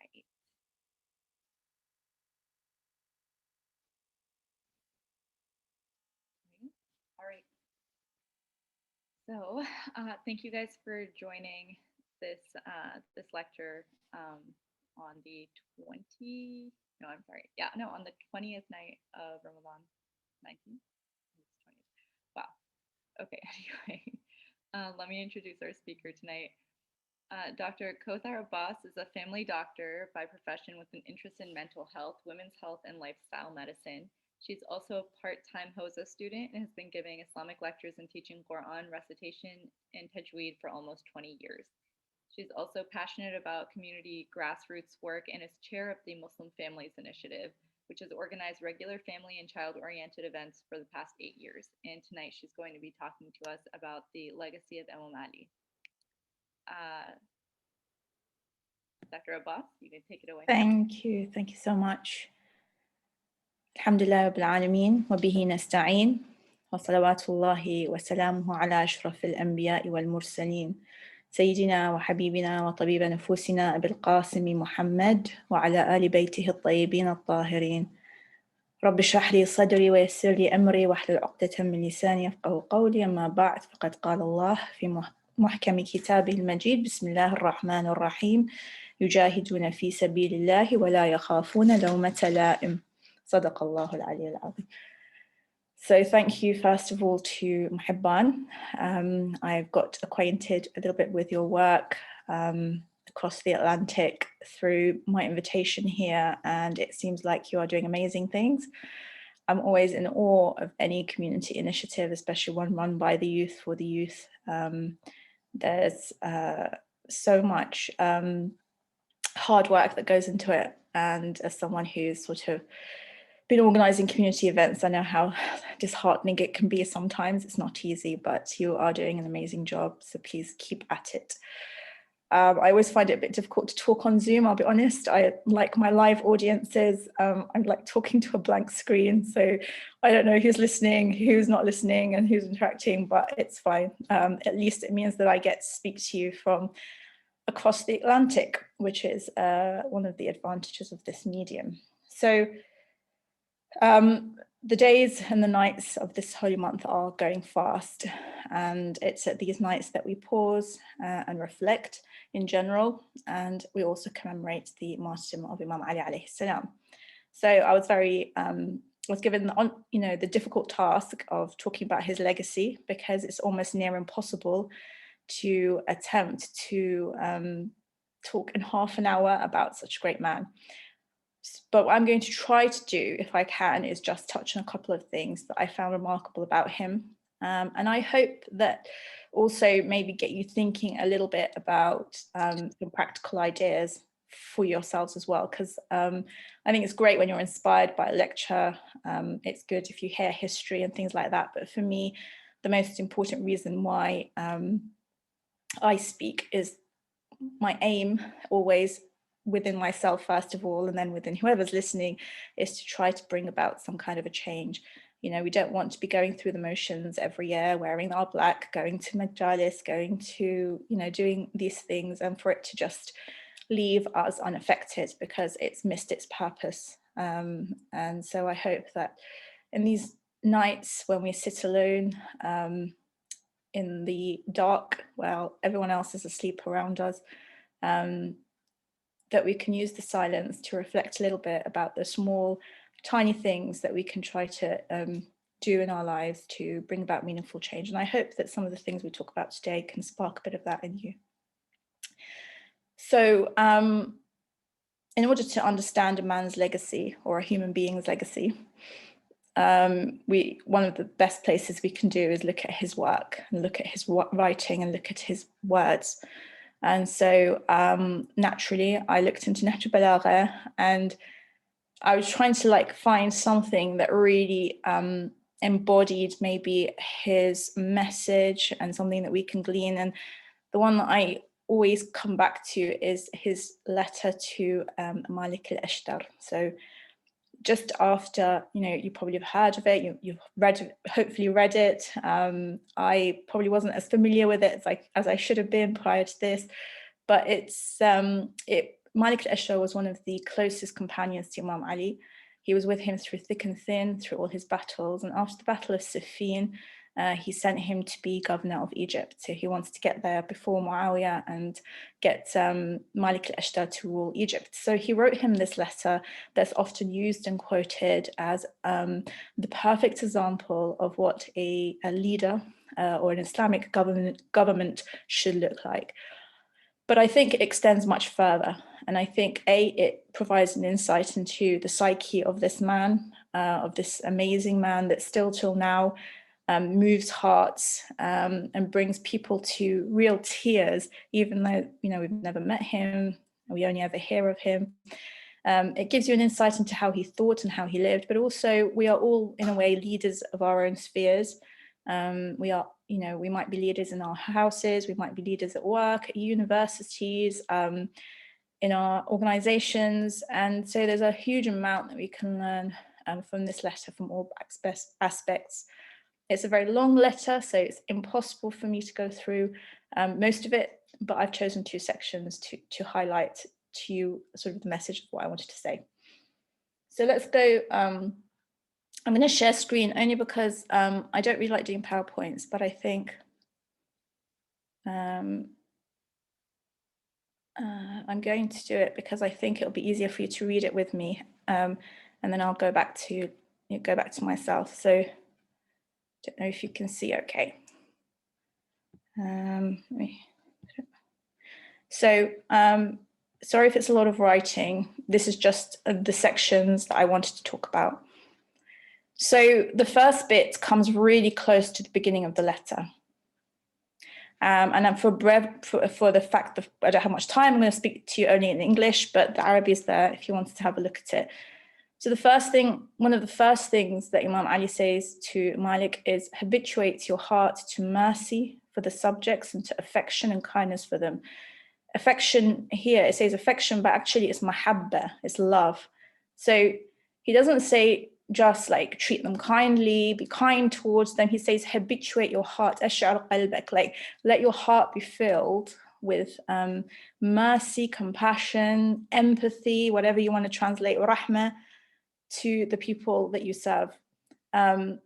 right. All right. So, thank you guys for joining this lecture on the 20. No, I'm sorry. Yeah, no, on the 20th night of Ramadan, 19th. Wow. Okay. Anyway, let me introduce our speaker tonight. Dr. Kawther Abbas is a family doctor by profession with an interest in mental health, women's health, and lifestyle medicine. She's also a part-time Hawza student and has been giving Islamic lectures and teaching Quran recitation and tajweed for almost 20 years. She's also passionate about community grassroots work and is chair of the Muslim Families Initiative, which has organized regular family and child-oriented events for the past 8 years. And tonight she's going to be talking to us about the legacy of Imam Ali. Dr. Abbas, you can take it away. Thank you so much. Alhamdulillah Rabbil Alameen wa bihi nasta'een wa salawatullahi wa salamuhu ala ashrafil anbiya'i wal mursaleen sayyidina wa habibina wa tabiba nufusina Abil Qasim Muhammad wa ala ali baytihi at-tayyibin at-tahirin. رب اشرح لي صدري ويسر لي أمري واحلل عقدة من لساني يفقهوا قولي أما بعد فقد قال الله في محكم كتابه المجيد بسم الله الرحمن الرحيم يجاهدون في سبيل الله ولا يخافون لومة لائم صدق الله العلي العظيم. So thank you first of all to Mohebban. I've got acquainted a little bit with your work across the Atlantic through my invitation here, and it seems like you are doing amazing things. I'm always in awe of any community initiative, especially one run by the youth for the youth. There's so much hard work that goes into it, and as someone who's sort of been organizing community events, I know how disheartening it can be sometimes. It's not easy, but you are doing an amazing job, so please keep at it. I always find it a bit difficult to talk on Zoom, I'll be honest. I like my live audiences. I'm like talking to a blank screen, so I don't know who's listening, who's not listening, and who's interacting, but it's fine. At least it means that I get to speak to you from across the Atlantic, which is one of the advantages of this medium. So the days and the nights of this holy month are going fast, and it's at these nights that we pause and reflect in general, and we also commemorate the martyrdom of Imam Ali alayhi salam. So I was given the difficult task of talking about his legacy, because it's almost near impossible to attempt to talk in half an hour about such a great man. But what I'm going to try to do, if I can, is just touch on a couple of things that I found remarkable about him. And I hope that also maybe get you thinking a little bit about some practical ideas for yourselves as well, because I think it's great when you're inspired by a lecture. It's good if you hear history and things like that. But for me, the most important reason why I speak is my aim always within myself first of all, and then within whoever's listening, is to try to bring about some kind of a change. You know, we don't want to be going through the motions every year, wearing our black, going to majalis, going to, doing these things, and for it to just leave us unaffected because it's missed its purpose. And so I hope that in these nights when we sit alone in the dark while everyone else is asleep around us, that we can use the silence to reflect a little bit about the small, tiny things that we can try to do in our lives to bring about meaningful change. And I hope that some of the things we talk about today can spark a bit of that in you. So in order to understand a man's legacy or a human being's legacy, one of the best places we can do is look at his work and look at his writing and look at his words. And so naturally, I looked into Nahj Balagha, and I was trying to find something that really embodied maybe his message and something that we can glean. And the one that I always come back to is his letter to Malik al-Ashtar. So just after, you probably have heard of it, you've hopefully read it. I probably wasn't as familiar with it as I should have been prior to this, but it Malik al-Ashtar was one of the closest companions to Imam Ali. He was with him through thick and thin, through all his battles. And after the Battle of Siffin, he sent him to be governor of Egypt. So he wanted to get there before Muawiyah and get Malik al-Ashtar to rule Egypt. So he wrote him this letter that's often used and quoted as the perfect example of what a leader or an Islamic government should look like. But I think it extends much further. And I think, it provides an insight into the psyche of this man, of this amazing man that still till now moves hearts and brings people to real tears, even though, we've never met him, we only ever hear of him. It gives you an insight into how he thought and how he lived, but also we are all, in a way, leaders of our own spheres. We are, we might be leaders in our houses, we might be leaders at work, at universities, in our organizations. And so there's a huge amount that we can learn from this letter from all aspects. It's a very long letter, so it's impossible for me to go through most of it, but I've chosen 2 sections to highlight to you sort of the message of what I wanted to say. So let's go. I'm going to share screen only because I don't really like doing PowerPoints, but I think I'm going to do it because I think it'll be easier for you to read it with me, and then I'll go back to myself. So I don't know if you can see okay. Sorry if it's a lot of writing. This is just the sections that I wanted to talk about. So the first bit comes really close to the beginning of the letter. And then for the fact that I don't have much time, I'm going to speak to you only in English, but the Arabic is there if you wanted to have a look at it. So one of the first things that Imam Ali says to Malik is, habituate your heart to mercy for the subjects and to affection and kindness for them. Affection here, it says affection, but actually it's mohabba, it's love. So he doesn't say just like treat them kindly, be kind towards them. He says habituate your heart, ash'ar qalbak, like let your heart be filled with mercy, compassion, empathy, whatever you want to translate, rahmah, to the people that you serve, and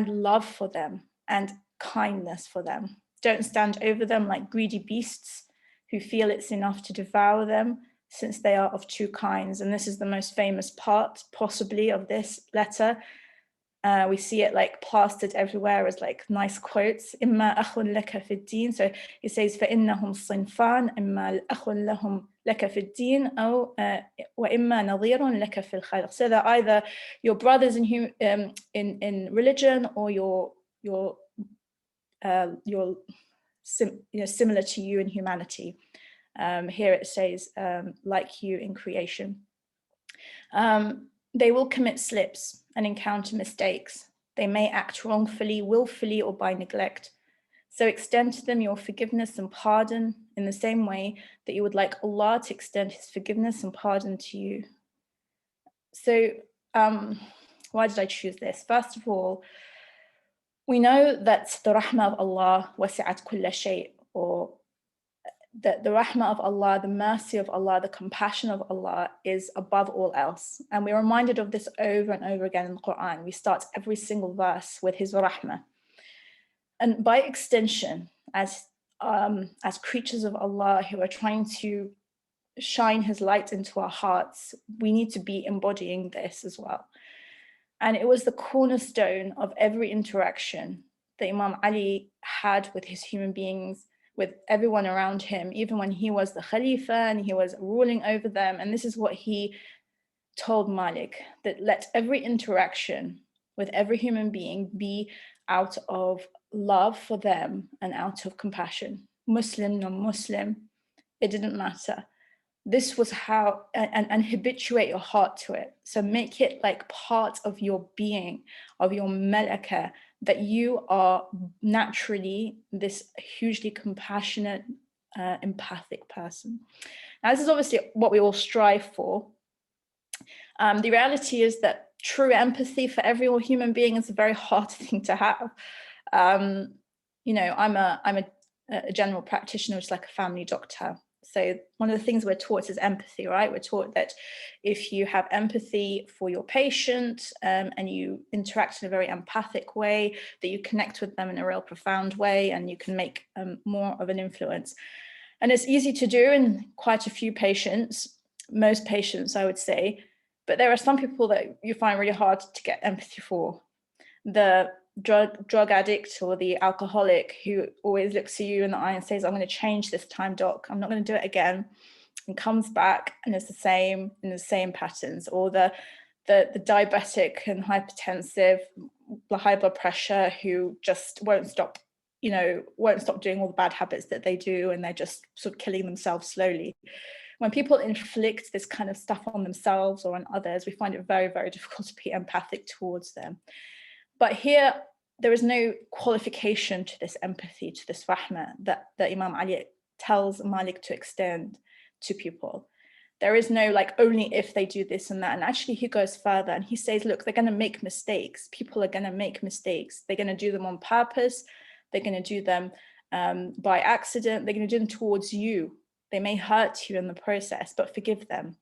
love for them and kindness for them. Don't stand over them like greedy beasts who feel it's enough to devour them, since they are of 2 kinds. And this is the most famous part, possibly, of this letter. We see it like plastered everywhere as like nice quotes. إِمَّا أَخٌ لَكَ فِي الدِّينِ. So he says, فَإِنَّهُمْ صِنْفَانِ إِمَّا الْأَخٌ لَهُمْ لَكَ فِي الدِّينِ أو وَإِمَّا نَظِيرٌ لَكَ فِي الْخَلْقِ. So they're either your brothers in religion or your similar to you in humanity. Here it says, like you in creation. They will commit slips and encounter mistakes. They may act wrongfully, willfully, or by neglect. So extend to them your forgiveness and pardon in the same way that you would like Allah to extend His forgiveness and pardon to you. So why did I choose this? First of all, we know that the rahmah of Allah wasi'at kulla shay, or that the rahmah of Allah, the mercy of Allah, the compassion of Allah is above all else. And we're reminded of this over and over again in the Quran. We start every single verse with His rahmah. And by extension, as creatures of Allah who are trying to shine His light into our hearts, we need to be embodying this as well. And it was the cornerstone of every interaction that Imam Ali had with his human beings, with everyone around him, even when he was the Khalifa and he was ruling over them. And this is what he told Malik, that let every interaction with every human being be out of love for them and out of compassion. Muslim, non-Muslim, it didn't matter. This was how, and habituate your heart to it. So make it like part of your being, of your malaka, that you are naturally this hugely compassionate, empathic person. Now, this is obviously what we all strive for. The reality is that true empathy for every human being is a very hard thing to have. I'm a general practitioner, which is like a family doctor. So one of the things we're taught is empathy, right? We're taught that if you have empathy for your patient and you interact in a very empathic way, that you connect with them in a real profound way and you can make more of an influence. And it's easy to do in quite a few patients, most patients, I would say. But there are some people that you find really hard to get empathy for. The drug addict or the alcoholic who always looks at you in the eye and says, I'm going to change this time, doc, I'm not going to do it again, and comes back and is the same in the same patterns. Or the diabetic and hypertensive, high blood pressure who just won't stop doing all the bad habits that they do, and they're just sort of killing themselves slowly. When people inflict this kind of stuff on themselves or on others, we find it very, very difficult to be empathic towards them. But here, there is no qualification to this empathy, to this rahmah that Imam Ali tells Malik to extend to people. There is no like only if they do this and that. And actually he goes further and he says, look, they're going to make mistakes. People are going to make mistakes. They're going to do them on purpose. They're going to do them by accident. They're going to do them towards you. They may hurt you in the process, but forgive them.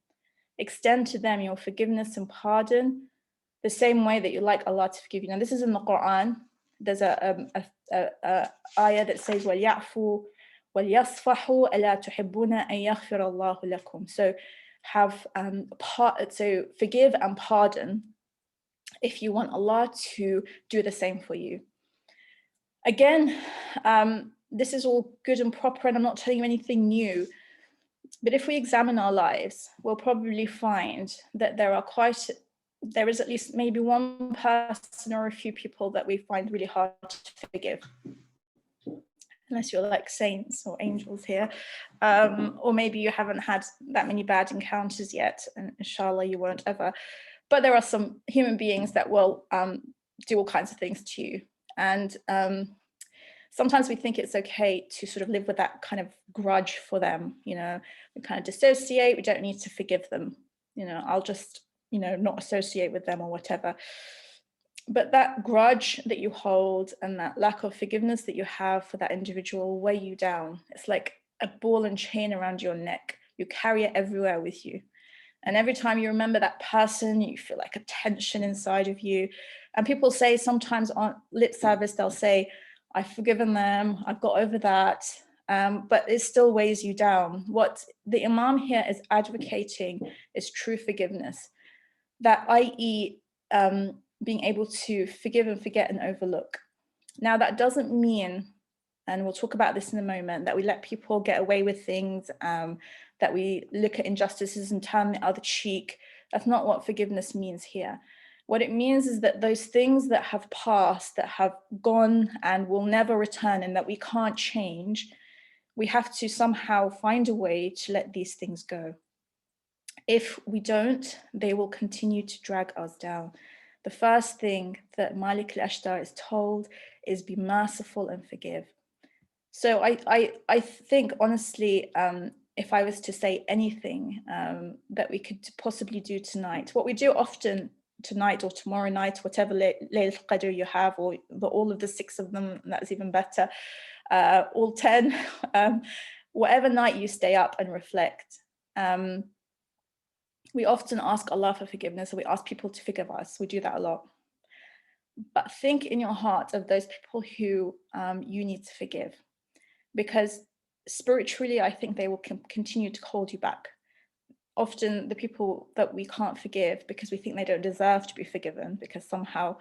Extend to them your forgiveness and pardon the same way that you like Allah to forgive you. Now, this is in the Quran. There's a ayah that says, وَلْيَعْفُوا وَلْيَصْفَحُوا أَلَا تُحِبُّونَ أَن يَغْفِرَ اللَّهُ لَكُمْ. So forgive and pardon if you want Allah to do the same for you. Again, this is all good and proper, and I'm not telling you anything new. But if we examine our lives, we'll probably find that there is at least maybe one person or a few people that we find really hard to forgive. Unless you're like saints or angels here. Or maybe you haven't had that many bad encounters yet, and inshallah you won't ever. But there are some human beings that will do all kinds of things to you. And sometimes we think it's okay to sort of live with that kind of grudge for them. We kind of dissociate, we don't need to forgive them. I'll just, not associate with them or whatever. But that grudge that you hold and that lack of forgiveness that you have for that individual will weigh you down. It's like a ball and chain around your neck. You carry it everywhere with you. And every time you remember that person, you feel like a tension inside of you. And people say sometimes on lip service, they'll say, I've forgiven them, I've got over that, but it still weighs you down. What the Imam here is advocating is true forgiveness, that i.e. Being able to forgive and forget and overlook. Now that doesn't mean, and we'll talk about this in a moment, that we let people get away with things, that we look at injustices and turn the other cheek. That's not what forgiveness means here. What it means is that those things that have passed, that have gone and will never return and that we can't change, we have to somehow find a way to let these things go. If we don't, they will continue to drag us down. The first thing that Malik al-Ashtar is told is be merciful and forgive. So I think honestly, if I was to say anything that we could possibly do tonight, what we do often tonight or tomorrow night, whatever Layl al-Qadr you have, or all of the 6 of them, that's even better, all 10, whatever night you stay up and reflect. We often ask Allah for forgiveness, or we ask people to forgive us. We do that a lot. But think in your heart of those people who you need to forgive, because spiritually, I think they will continue to hold you back. Often the people that we can't forgive because we think they don't deserve to be forgiven, because somehow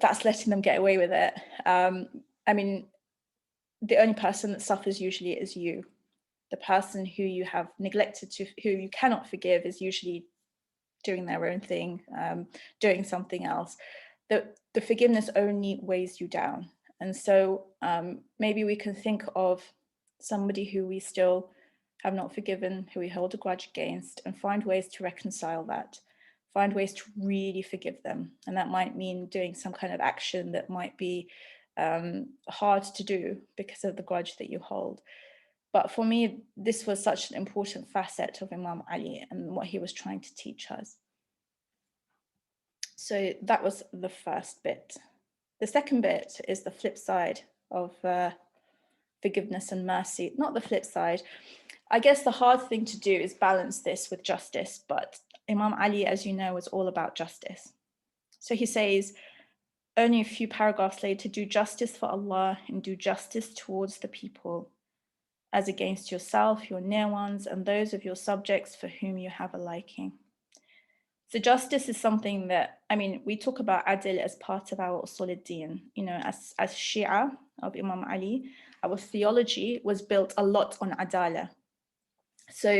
that's letting them get away with it. I mean, the only person that suffers usually is you. The person who you have neglected to, who you cannot forgive, is usually doing their own thing, doing something else. The forgiveness only weighs you down. And so maybe we can think of somebody who we still have not forgiven, who we hold a grudge against, and find ways to reconcile that, find ways to really forgive them. And that might mean doing some kind of action that might be hard to do because of the grudge that you hold. But for me, this was such an important facet of Imam Ali and what he was trying to teach us. So that was the first bit. The second bit is the flip side of forgiveness and mercy. Not the flip side. I guess the hard thing to do is balance this with justice, but Imam Ali, as you know, was all about justice. So he says, only a few paragraphs later, do justice for Allah and do justice towards the people, as against yourself, your near ones, and those of your subjects for whom you have a liking. So justice is something that, I mean, we talk about adil as part of our usul al-din. You know, as Shia of Imam Ali, our theology was built a lot on adala. So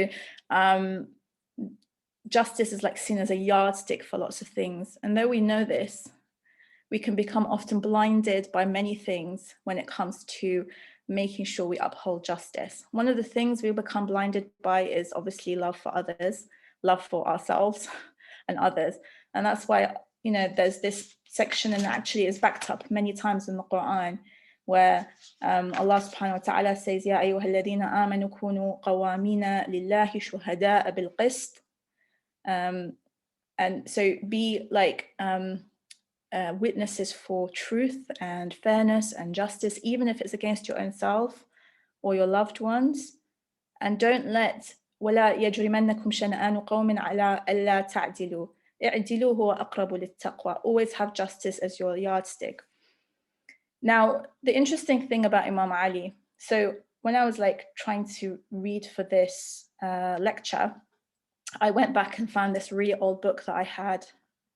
justice is like seen as a yardstick for lots of things. And though we know this, we can become often blinded by many things when it comes to making sure we uphold justice. One of the things we become blinded by is obviously love for others, love for ourselves and others. And that's why, you know, there's this section, and actually is backed up many times in the Quran, where Allah subhanahu wa ta'ala says, Ya ayyuha alladhina amanu kunu qawamina lillahi shuhada'a bil qist. And so be like witnesses for truth and fairness and justice, even if it's against your own self or your loved ones. And don't let ولا يجرمنكم شنآن قوم على ألا تعدلوا اعدلوا هو أقرب للتقوى. Always have justice as your yardstick. Now, the interesting thing about Imam Ali, so when I was like trying to read for this lecture, I went back and found this really old book that I had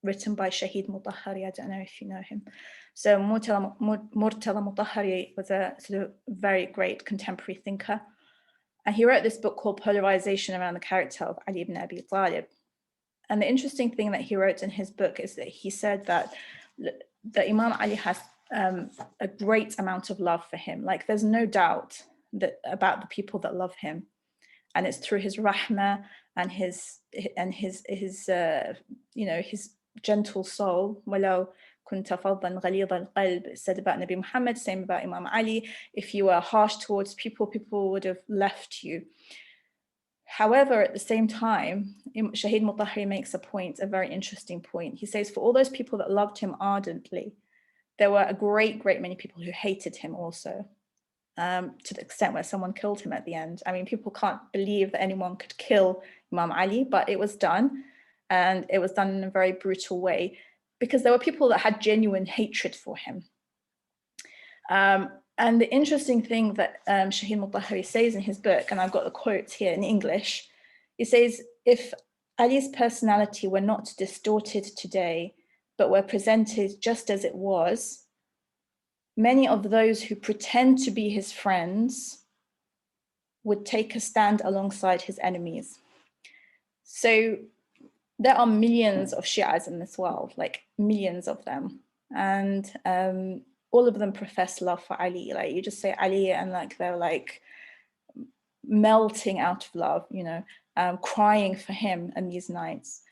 written by Shahid Mutahhari. I don't know if you know him. So Murtala Mutahhari was a sort of very great contemporary thinker. And he wrote this book called Polarization around the character of Ali ibn Abi Talib. And the interesting thing that he wrote in his book is that he said that Imam Ali has a great amount of love for him. Like there's no doubt that about the people that love him. And it's through his rahmah and his you know, his gentle soul. وَلَوْ كُنْتَ فَضًّا غَلِيظَ الْقَلْبِ, said about Nabi Muhammad, same about Imam Ali. If you were harsh towards people, people would have left you. However, at the same time, Shahid Mutahhari makes a point, a very interesting point. He says, for all those people that loved him ardently, there were a great many people who hated him also, to the extent where someone killed him at the end. I mean, people can't believe that anyone could kill Imam Ali, but it was done, and it was done in a very brutal way, because there were people that had genuine hatred for him. And the interesting thing that Shahid Mutahhari says in his book, and I've got the quotes here in English, he says, if Ali's personality were not distorted today, but were presented just as it was, many of those who pretend to be his friends would take a stand alongside his enemies. So there are millions of Shias in this world, like millions of them. And all of them profess love for Ali. Like you just say Ali and like they're like melting out of love, you know, crying for him in these nights.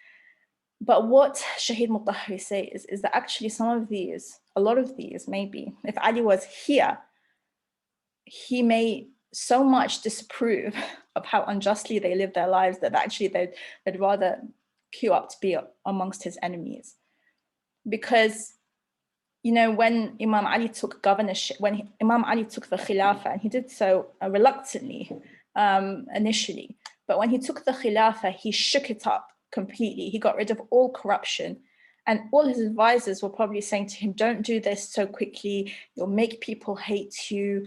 But what Shahid Mutahhari says is that actually some of these, a lot of these maybe, if Ali was here, he may so much disapprove of how unjustly they live their lives that actually they'd rather queue up to be amongst his enemies. Because, you know, when Imam Ali took governorship, when Imam Ali took the Khilafah, and he did so reluctantly initially, but when he took the Khilafah, he shook it up completely. He got rid of all corruption. And all his advisors were probably saying to him, don't do this so quickly, you'll make people hate you.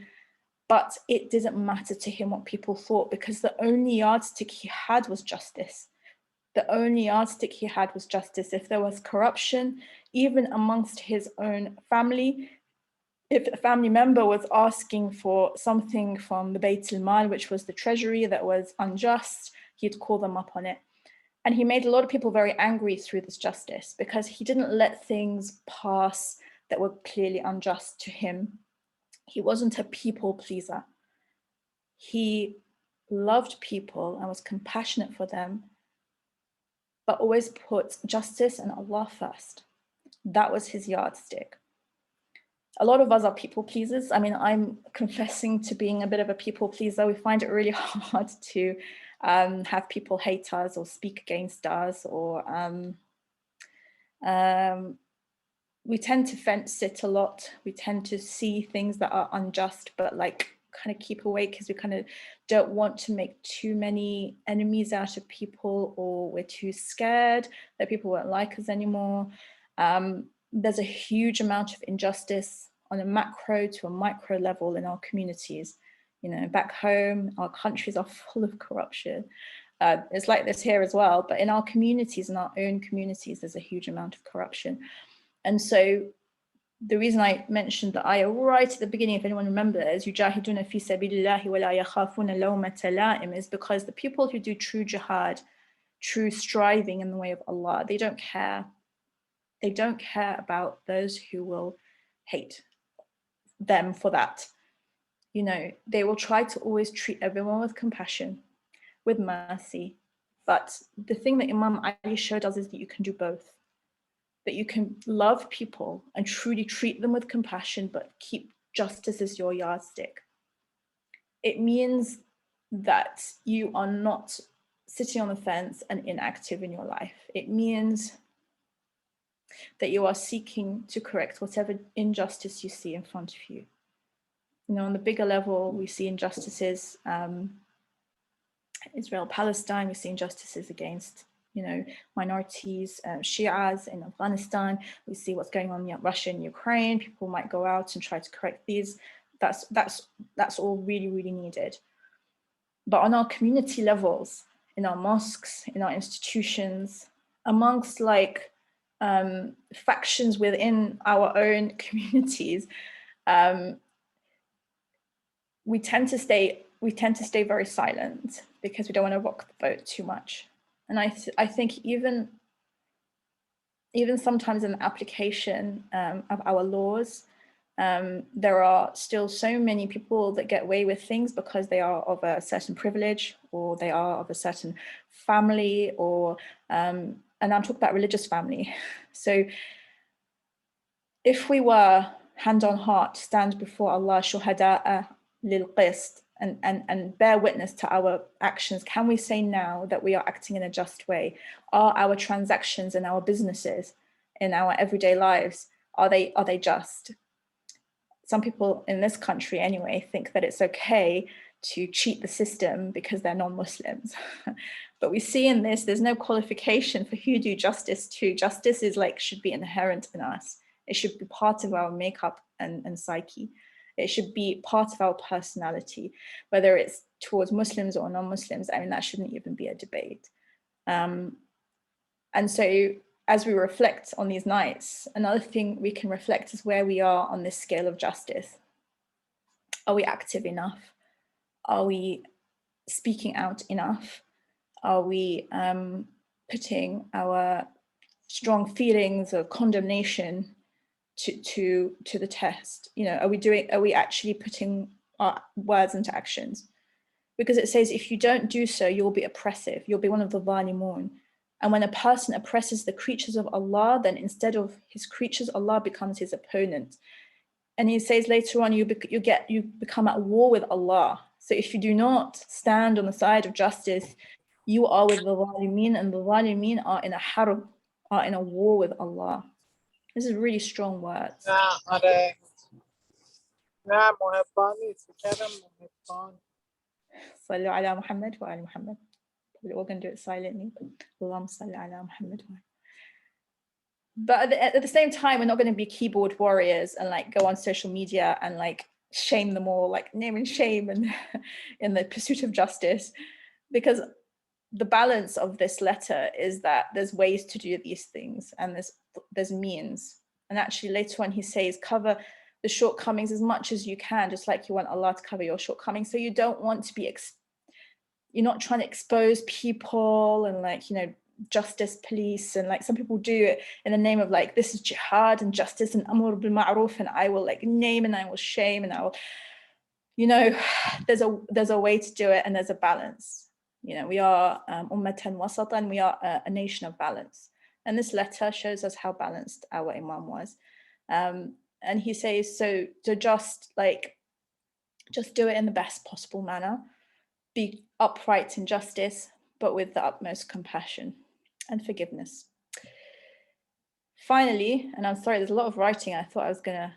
But it didn't matter to him what people thought, because the only yardstick he had was justice. The only yardstick he had was justice. If there was corruption, even amongst his own family, if a family member was asking for something from the Bayt al-Mal, which was the treasury, that was unjust, he'd call them up on it. And he made a lot of people very angry through this justice, because he didn't let things pass that were clearly unjust to him. He wasn't a people pleaser. He loved people and was compassionate for them, but always put justice and Allah first. That was his yardstick. A lot of us are people pleasers. I mean, I'm confessing to being a bit of a people pleaser. We find it really hard to have people hate us or speak against us, or we tend to fence it a lot. We tend to see things that are unjust, but like kind of keep away because we kind of don't want to make too many enemies out of people, or we're too scared that people won't like us anymore. There's a huge amount of injustice on a macro to a micro level in our communities. You know, back home, our countries are full of corruption. It's like this here as well, but in our communities, in our own communities, there's a huge amount of corruption. And so the reason I mentioned the ayah right at the beginning, if anyone remembers, يُجَاهِدُونَ فِي سَبِيلِ اللَّهِ وَلَا يَخَافُونَ لَوْمَةَ لَائِمٍ, is because the people who do true jihad, true striving in the way of Allah, they don't care. They don't care about those who will hate them for that. You know, they will try to always treat everyone with compassion, with mercy. But the thing that Imam Ali showed us is that you can do both. That you can love people and truly treat them with compassion, but keep justice as your yardstick. It means that you are not sitting on the fence and inactive in your life. It means that you are seeking to correct whatever injustice you see in front of you. You know, on the bigger level, we see injustices, Israel-Palestine, we see injustices against, you know, minorities, Shias in Afghanistan. We see what's going on in Russia and Ukraine. People might go out and try to correct these. That's all really, really needed. But on our community levels, in our mosques, in our institutions, amongst like factions within our own communities, we tend to stay very silent because we don't want to rock the boat too much. And I think even sometimes in the application of our laws, there are still so many people that get away with things because they are of a certain privilege, or they are of a certain family, or and I'm talking about religious family. So if we were hand on heart stand before Allah shuhada'a lil qist, and bear witness to our actions, can we say now that we are acting in a just way? Are our transactions and our businesses in our everyday lives, are they just? Some people in this country anyway think that it's okay to cheat the system because they're non-Muslims. But we see in this, there's no qualification for who do justice to. Justice is like, should be inherent in us. It should be part of our makeup and psyche. It should be part of our personality, whether it's towards Muslims or non-Muslims. I mean, that shouldn't even be a debate. And so as we reflect on these nights, another thing we can reflect is where we are on this scale of justice. Are we active enough? Are we speaking out enough? Are we putting our strong feelings of condemnation to the test? You know, are we actually putting our words into actions? Because it says, if you don't do so, you'll be oppressive. You'll be one of the zalimun. And when a person oppresses the creatures of Allah, then instead of his creatures, Allah becomes his opponent. And he says later on, you become at war with Allah. So if you do not stand on the side of justice, you are with the zalimeen, and the zalimeen are in a harb, are in a war with Allah. This is really strong words. صلوا على محمد وآل محمد. We're going to do it silently. اللهم صل على محمد. But at the same time, we're not going to be keyboard warriors and like go on social media and like shame them all, like name and shame, and in the pursuit of justice, because the balance of this letter is that there's ways to do these things, and there's means. And actually later on he says, cover the shortcomings as much as you can, just like you want Allah to cover your shortcomings. So you don't want to be you're not trying to expose people and like, you know, justice police, and like some people do it in the name of like, this is jihad and justice and amr bil ma'ruf, and I will like name and I will shame and I will, you know, there's a way to do it, and there's a balance. You know, we are ummatan wasatan, we are a nation of balance. And this letter shows us how balanced our Imam was. And he says, so just do it in the best possible manner. Be upright in justice, but with the utmost compassion and forgiveness. Finally, and I'm sorry, there's a lot of writing. I thought I was going to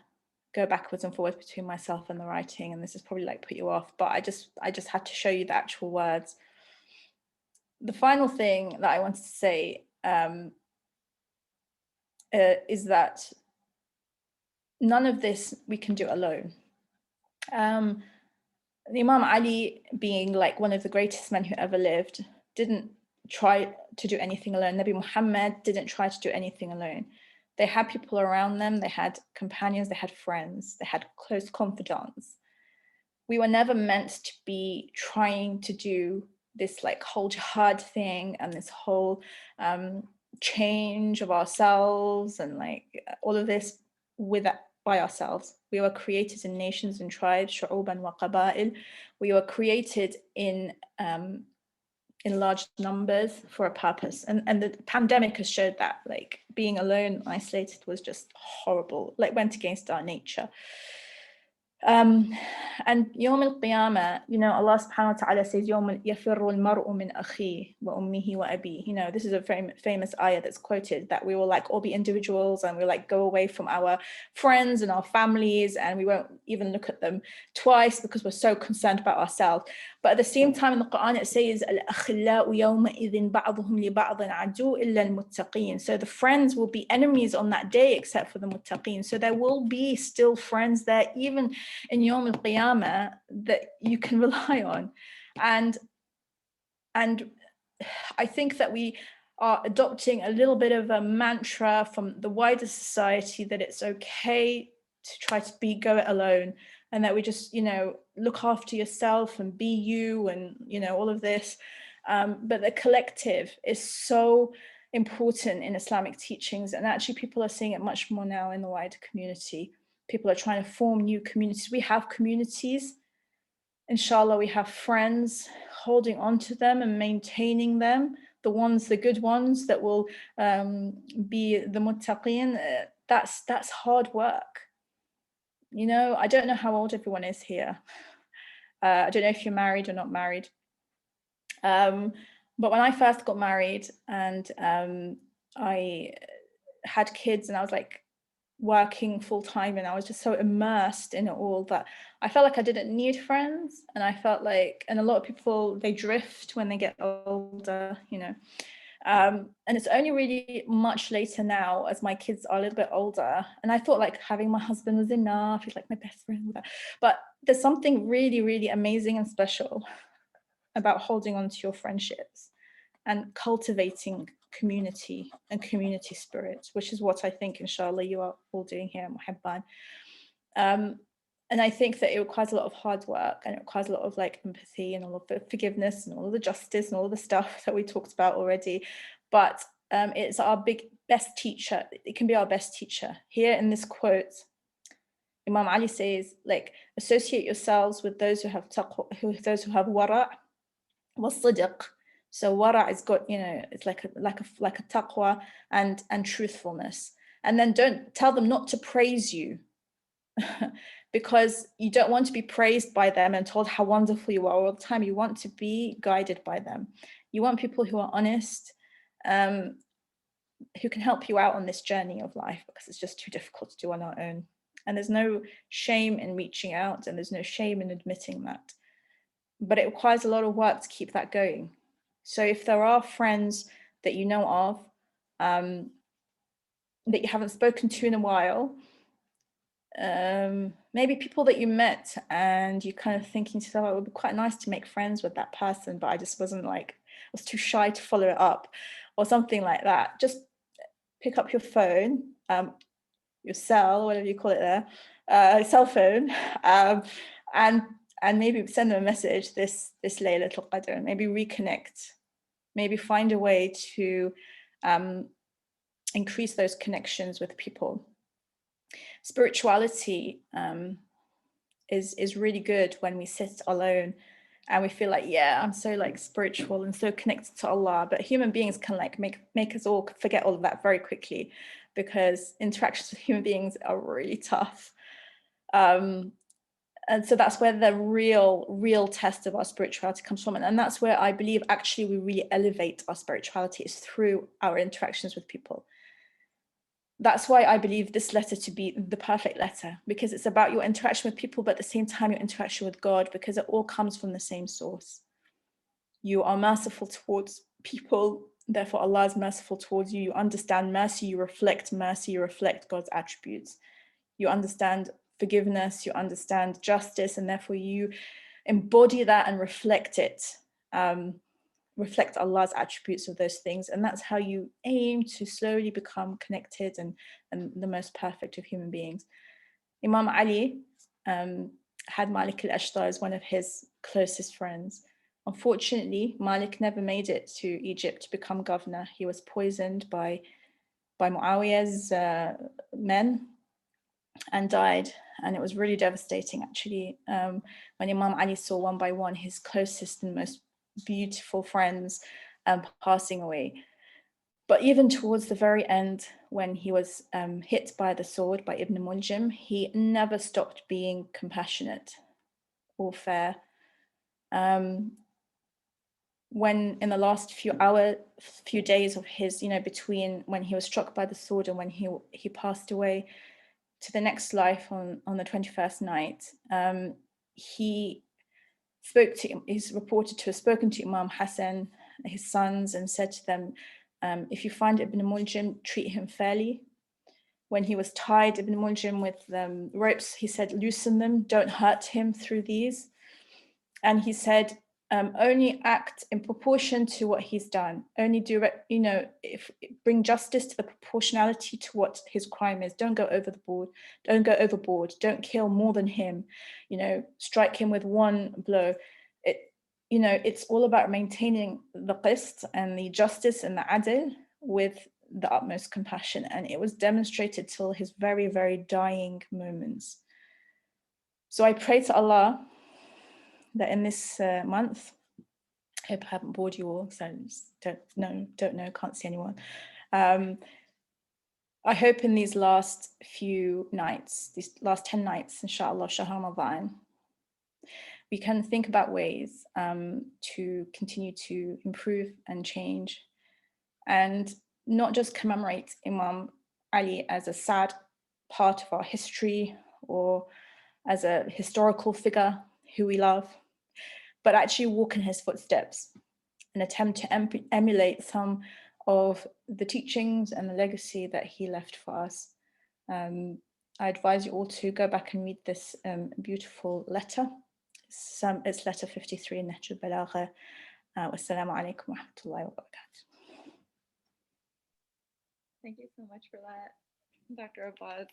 go backwards and forwards between myself and the writing, and this is probably like put you off, but I just had to show you the actual words. The final thing that I wanted to say is that none of this we can do alone. Imam Ali, being like one of the greatest men who ever lived, didn't try to do anything alone. Nabi Muhammad didn't try to do anything alone. They had people around them, they had companions, they had friends, they had close confidants. We were never meant to be trying to do this like whole jihad thing and this whole change of ourselves and like all of this by ourselves. We were created in nations and tribes, shu'uban wa qaba'il. We were created in large numbers for a purpose. And the pandemic has showed that, like, being alone, isolated was just horrible, like went against our nature. And Yawm al-Qiyamah, you know, Allah subhanahu wa ta'ala says, Yawm yafirru al-mar'u min akhihi wa ummihi wa abihi. You know, this is a very famous ayah that's quoted, that we will like all be individuals and we'll like go away from our friends and our families and we won't even look at them twice because we're so concerned about ourselves. But at the same time in the Quran it says, Al-akhillau yawma idhin ba'duhum li ba'dhin adu illa al-muttaqeen. So the friends will be enemies on that day except for the muttaqeen. So there will be still friends there, even in Yawm al-Qiyamah, that you can rely on. And I think that we are adopting a little bit of a mantra from the wider society that it's okay to try to go it alone, and that we just, you know, look after yourself and be you and, you know, all of this. But the collective is so important in Islamic teachings, and actually people are seeing it much more now in the wider community. People are trying to form new communities. We have communities, inshallah, we have friends, holding on to them and maintaining them, the good ones that will be the muttaqeen. That's hard work. You know, I don't know how old everyone is here. I don't know if you're married or not married. But when I first got married and I had kids and I was like working full time and I was just so immersed in it all that I felt like I didn't need friends. And I felt like, and a lot of people, they drift when they get older, you know. And it's only really much later now as my kids are a little bit older. And I thought like having my husband was enough. He's like my best friend. But there's something really, really amazing and special about holding on to your friendships and cultivating community and community spirit, which is what I think, inshallah, you are all doing here at Mohebban. And I think that it requires a lot of hard work and it requires a lot of like empathy and all of the forgiveness and all of the justice and all the stuff that we talked about already. But it's our best teacher. It can be our best teacher. Here in this quote, Imam Ali says, like, associate yourselves with those who have taqwa, those who have wara' wa sidq. So wara' is got, you know, it's like a taqwa and truthfulness. And then don't tell them not to praise you. Because you don't want to be praised by them and told how wonderful you are all the time. You want to be guided by them. You want people who are honest, who can help you out on this journey of life, because it's just too difficult to do on our own. And there's no shame in reaching out and there's no shame in admitting that. But it requires a lot of work to keep that going. So if there are friends that you know of, that you haven't spoken to in a while, maybe people that you met and you kind of thinking to yourself, it would be quite nice to make friends with that person, but I just wasn't like, I was too shy to follow it up or something like that. Just pick up your phone, your cell, whatever you call it there, cell phone, and maybe send them a message this Laylatul Qadr, maybe reconnect, maybe find a way to increase those connections with people. Spirituality is really good when we sit alone and we feel like, yeah, I'm so like spiritual and so connected to Allah. But human beings can like make us all forget all of that very quickly, because interactions with human beings are really tough. And so that's where the real test of our spirituality comes from. And that's where I believe actually we really elevate our spirituality, is through our interactions with people. that's why I believe this letter to be the perfect letter, because it's about your interaction with people, but at the same time, your interaction with God, because it all comes from the same source. You are merciful towards people, therefore Allah is merciful towards you. You understand mercy, you reflect God's attributes. You understand forgiveness, you understand justice, and therefore you embody that and reflect it. Reflect Allah's attributes of those things, and that's how you aim to slowly become connected and the most perfect of human beings. Imam Ali had Malik al-Ashtar as one of his closest friends. Unfortunately, Malik never made it to Egypt to become governor. He was poisoned by Muawiyah's men and died, and it was really devastating actually, when Imam Ali saw one by one his closest and most beautiful friends passing away. But even towards the very end, when he was hit by the sword by Ibn Muljim, he never stopped being compassionate or fair. When in the last few days of his, between when he was struck by the sword and when he passed away to the next life on the 21st night, he's reported to have spoken to Imam Hassan, his sons, and said to them, if you find Ibn Muljim, treat him fairly. When he was tied, Ibn Muljim, with ropes, he said, loosen them, don't hurt him through these. And he said, only act in proportion to what he's done. Only bring justice to the proportionality to what his crime is. Don't go overboard. Don't kill more than him. Strike him with one blow. It's all about maintaining the qist and the justice and the adl with the utmost compassion. And it was demonstrated till his very, very dying moments. So I pray to Allah that in this month, I hope I haven't bored you all, so don't know, can't see anyone. I hope in these last few nights, these last 10 nights, inshallah, Shahr Ramadan, we can think about ways to continue to improve and change, and not just commemorate Imam Ali as a sad part of our history or as a historical figure who we love, but actually walk in his footsteps and attempt to emulate some of the teachings and the legacy that he left for us. I advise you all to go back and read this beautiful letter. It's letter 53 in Nahj al-Balagha. Wassalamu alaikum wa rahmatullahi wa barakatuh. Thank you so much for that, Dr. Abbas.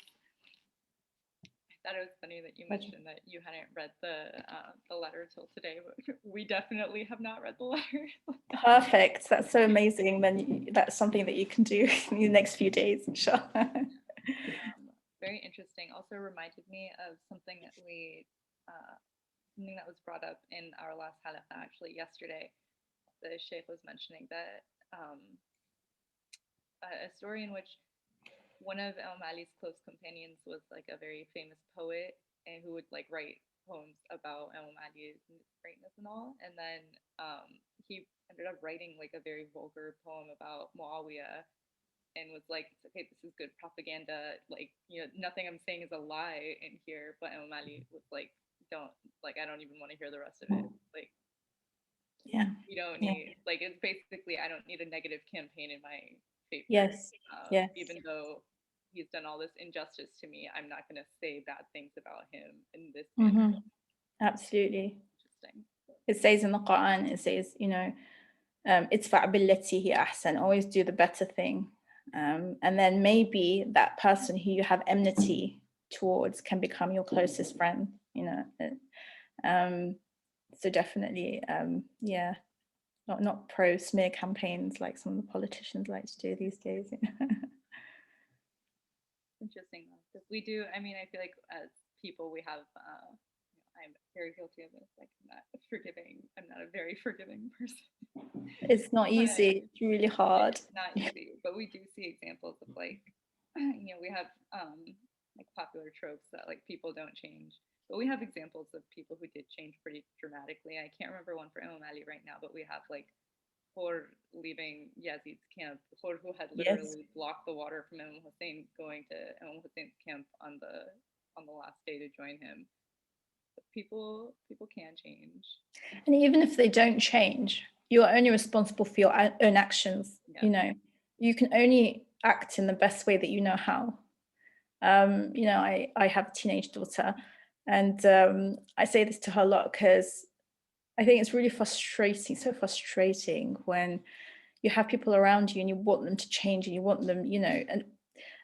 I thought it was funny that you mentioned that you hadn't read the letter till today, but we definitely have not read the letter. Perfect. That's so amazing. Then that's something that you can do in the next few days, inshallah. Very interesting. Also reminded me of something that something that was brought up in our last halaqah actually yesterday. The Sheikh was mentioning that a story in which one of Imam Ali's close companions was like a very famous poet and who would like write poems about Imam Ali's greatness and all. And then he ended up writing like a very vulgar poem about Muawiyah and was like, okay, this is good propaganda. Like, nothing I'm saying is a lie in here. But Imam Ali was like, I don't even want to hear the rest of it. Like, yeah, you don't need, like, it's basically, I don't need a negative campaign in my favor. Yes. Even though he's done all this injustice to me, I'm not going to say bad things about him in this manner. Absolutely. Interesting. It says in the Quran, it says, idfa' billati hi ahsan, always do the better thing. And then maybe that person who you have enmity towards can become your closest friend, so definitely, not pro smear campaigns like some of the politicians like to do these days. Interesting, because we do. I mean, I feel like as people, we have. I'm very guilty of this. Like, I'm not forgiving. I'm not a very forgiving person. It's not easy. It's really hard. It's not easy, but we do see examples of like, we have like popular tropes that like people don't change. But we have examples of people who did change pretty dramatically. I can't remember one for Imam Ali right now, but we have like Hur leaving Yazid's camp, Hur who had Yes. literally blocked the water from Imam Hussein going to Imam Hussein's camp on the last day to join him. But people can change. And even if they don't change, you're only responsible for your own actions. Yeah. You know, you can only act in the best way that you know how. You know, I have a teenage daughter, and I say this to her a lot because I think it's really frustrating, so frustrating when you have people around you and you want them to change and you want them, you know, and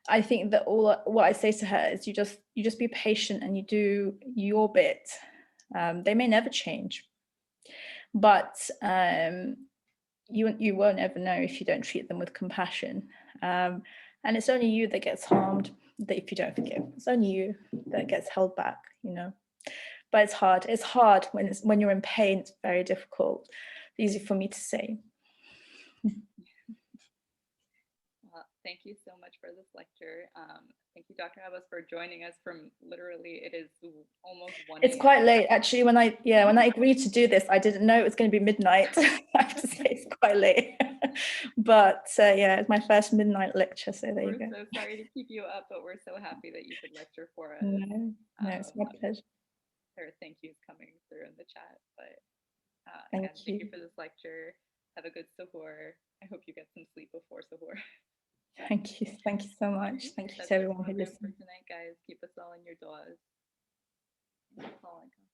I think that what I say to her is you just be patient and you do your bit. They may never change, but you won't ever know if you don't treat them with compassion. And it's only you that gets harmed that if you don't forgive. It's only you that gets held back, you know. But it's hard. It's hard when you're in pain. It's very difficult. Easy for me to say. Well, thank you so much for this lecture. Thank you, Dr. Abbas, for joining us from literally, it is almost 1 It's a.m. quite late, actually. When I agreed to do this, I didn't know it was going to be midnight. I have to say it's quite late. But yeah, it's my first midnight lecture, so there you go. We're so sorry to keep you up, but we're so happy that you could lecture for us. No, it's my pleasure. There are thank yous coming through in the chat, but Thank again, you. thank you for this lecture. Have a good suhoor. I hope you get some sleep before suhoor. Thank you. Thank you so much. Thank you That's to our everyone who program for listened. tonight, guys. Keep us all in your du'as. That's all I got.